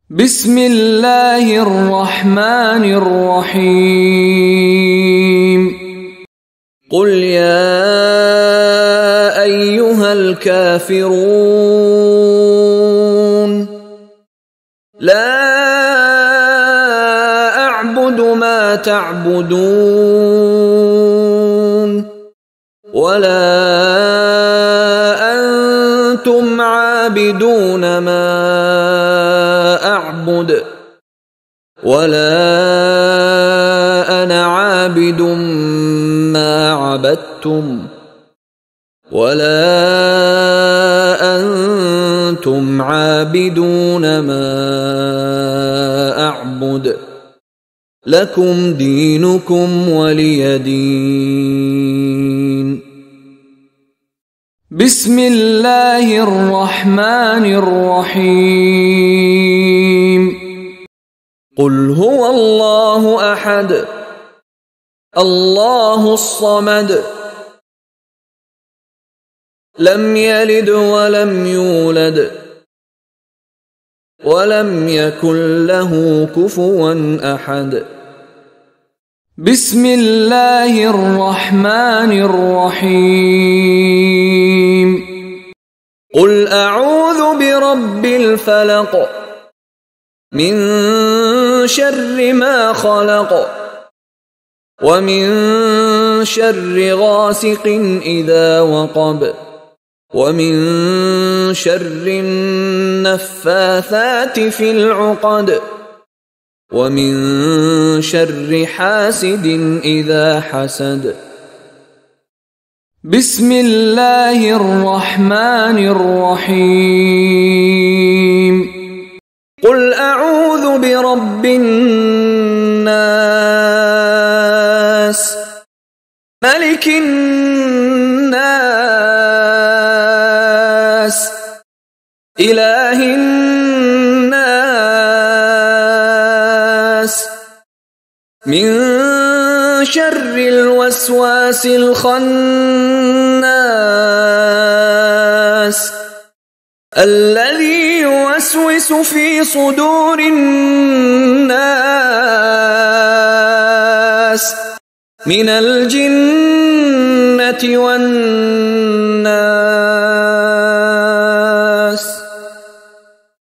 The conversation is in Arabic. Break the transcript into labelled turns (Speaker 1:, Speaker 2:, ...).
Speaker 1: بسم الله الرحمن الرحيم قل يا أيها الكافرون لا أعبد ما تعبدون ولا أنتم عابدون ما أعبد ولا أنا عابد ما عبدتم ولا أنتم عابدون ما أعبد لكم دينكم ولي دين. بسم الله الرحمن الرحيم قل هو الله أحد الله الصمد لم يلد ولم يولد ولم يكن له كفوا أحد. بسم الله الرحمن الرحيم قل أعوذ برب الفلق من شر ما خلق ومن شر غاسق إذا وقب ومن شر النفاثات في العقد ومن شر حاسد إذا حسد. بسم الله الرحمن الرحيم قل أعوذ برب الناس ملك الناس إله الناس من شر الوسواس الخناس الذي يوسوس في صدور الناس من الجنة والناس.